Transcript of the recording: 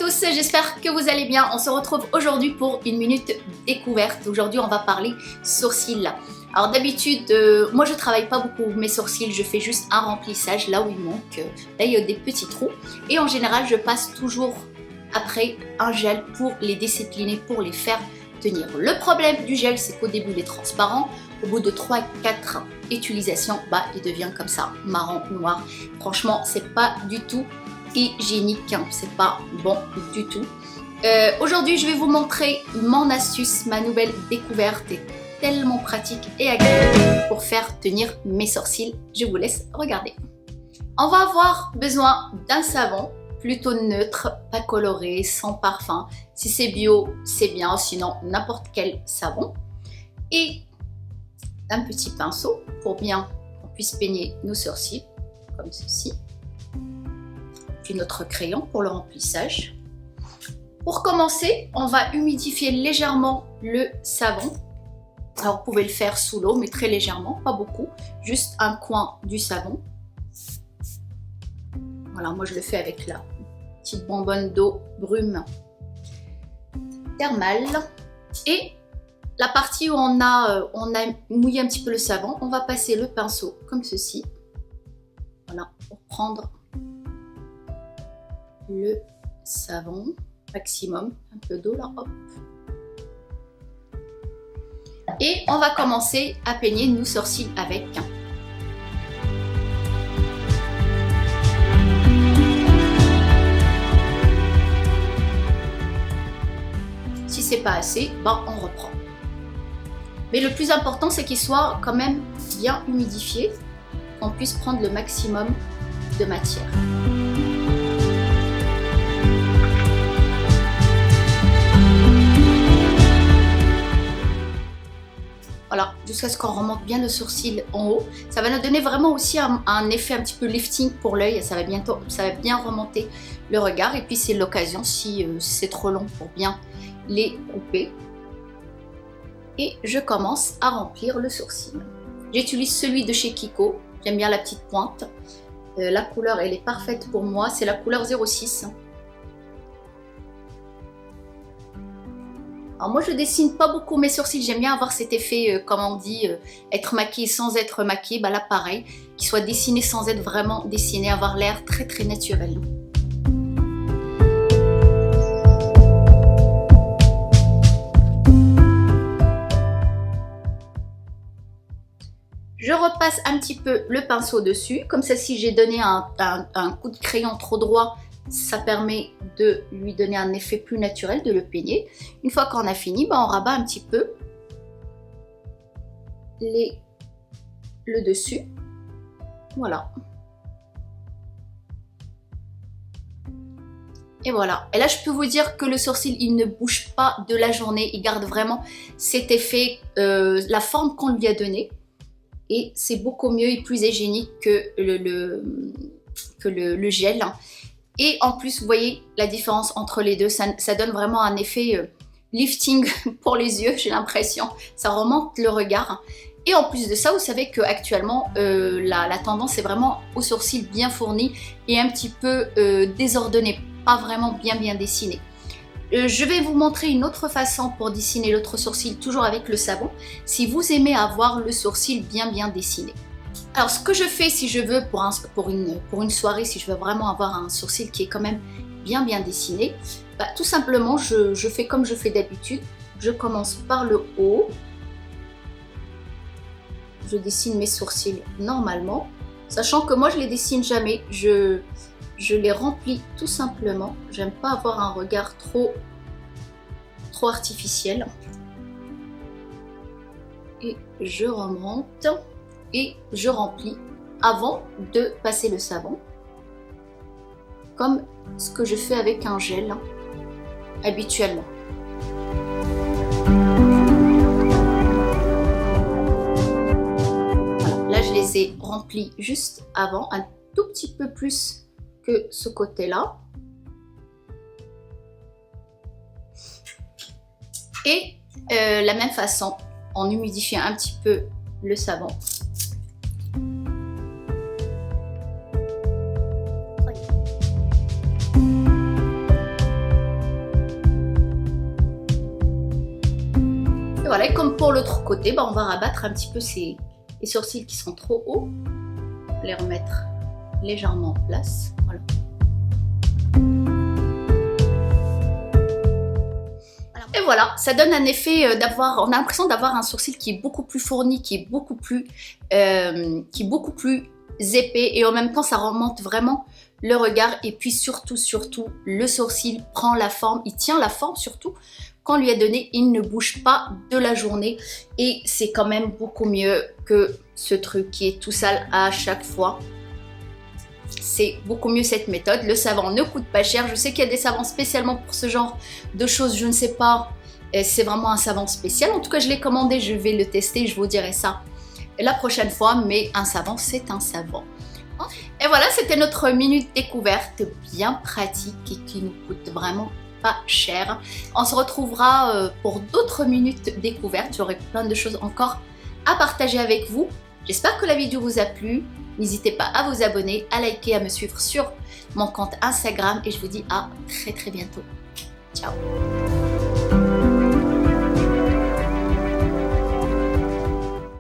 tous, j'espère que vous allez bien. On se retrouve aujourd'hui pour une minute découverte. Aujourd'hui, on va parler sourcils. Alors d'habitude, moi je travaille pas beaucoup mes sourcils, je fais juste un remplissage là où il manque. Là il y a des petits trous et en général je passe toujours après un gel pour les discipliner, pour les faire tenir. Le problème du gel, c'est qu'au début il est transparent. Au bout de 3-4 utilisations, il devient comme ça, marron, noir. Franchement, c'est pas du tout hygiénique, hein. C'est pas bon du tout. Aujourd'hui, je vais vous montrer mon astuce, ma nouvelle découverte est tellement pratique et agréable pour faire tenir mes sourcils. Je vous laisse regarder. On va avoir besoin d'un savon plutôt neutre, pas coloré, sans parfum. Si c'est bio, c'est bien, sinon n'importe quel savon. Et un petit pinceau pour bien qu'on puisse peigner nos sourcils, comme ceci. Puis notre crayon pour le remplissage. Pour commencer, on va humidifier légèrement le savon. Alors vous pouvez le faire sous l'eau, mais très légèrement, pas beaucoup. Juste un coin du savon. Voilà, moi je le fais avec la petite bonbonne d'eau brume thermale. Et la partie où on a mouillé un petit peu le savon, on va passer le pinceau comme ceci. Voilà, pour prendre le savon maximum, un peu d'eau là, hop. Et on va commencer à peigner nos sourcils avec. Si c'est pas assez, on reprend. Mais le plus important, c'est qu'il soit quand même bien humidifié, qu'on puisse prendre le maximum de matière. Voilà, jusqu'à ce qu'on remonte bien le sourcil en haut. Ça va nous donner vraiment aussi un effet un petit peu lifting pour l'œil. Ça va bien remonter le regard. Et puis c'est l'occasion, si c'est trop long, pour bien les couper. Et je commence à remplir le sourcil. J'utilise celui de chez Kiko. J'aime bien la petite pointe. La couleur, elle est parfaite pour moi. C'est la couleur 06. Alors moi je dessine pas beaucoup mes sourcils, j'aime bien avoir cet effet, comme on dit, être maquillée sans être maquillée, là pareil, qu'il soit dessiné sans être vraiment dessiné, avoir l'air très très naturel. Je repasse un petit peu le pinceau dessus, comme ça si j'ai donné un coup de crayon trop droit, ça permet de lui donner un effet plus naturel, de le peigner. Une fois qu'on a fini, on rabat un petit peu le dessus. Voilà. Et voilà. Et là, je peux vous dire que le sourcil, il ne bouge pas de la journée. Il garde vraiment cet effet, la forme qu'on lui a donnée. Et c'est beaucoup mieux et plus hygiénique que le gel. Et en plus, vous voyez la différence entre les deux, ça donne vraiment un effet lifting pour les yeux, j'ai l'impression. Ça remonte le regard. Et en plus de ça, vous savez qu'actuellement, la tendance est vraiment aux sourcils bien fournis et un petit peu désordonnés, pas vraiment bien dessinés. Je vais vous montrer une autre façon pour dessiner l'autre sourcil, toujours avec le savon, si vous aimez avoir le sourcil bien dessiné. Alors ce que je fais si je veux pour une soirée, si je veux vraiment avoir un sourcil qui est quand même bien dessiné, tout simplement je fais comme je fais d'habitude. Je commence par le haut, je dessine mes sourcils normalement, sachant que moi je les dessine jamais, je les remplis tout simplement. J'aime pas avoir un regard trop artificiel. Et je remonte. Et je remplis avant de passer le savon, comme ce que je fais avec un gel habituellement. Voilà, là je les ai remplis juste avant, un tout petit peu plus que ce côté-là. Et la même façon, en humidifiant un petit peu le savon. comme pour l'autre côté, on va rabattre un petit peu les sourcils qui sont trop hauts, les remettre légèrement en place. Voilà. Et voilà, ça donne un effet on a l'impression d'avoir un sourcil qui est beaucoup plus fourni, qui est beaucoup plus épais, et en même temps ça remonte vraiment le regard. Et puis surtout, le sourcil prend la forme, il tient la forme surtout qu'on lui a donné, il ne bouge pas de la journée, et c'est quand même beaucoup mieux que ce truc qui est tout sale à chaque fois. C'est beaucoup mieux cette méthode. Le savon ne coûte pas cher. Je sais qu'il y a des savons spécialement pour ce genre de choses. Je ne sais pas. C'est vraiment un savon spécial. En tout cas, je l'ai commandé. Je vais le tester. Je vous dirai ça la prochaine fois. Mais un savon, c'est un savon. Et voilà, c'était notre minute découverte bien pratique et qui nous coûte vraiment pas cher. On se retrouvera pour d'autres minutes découvertes. J'aurai plein de choses encore à partager avec vous. J'espère que la vidéo vous a plu. N'hésitez pas à vous abonner, à liker, à me suivre sur mon compte Instagram et je vous dis à très bientôt. Ciao!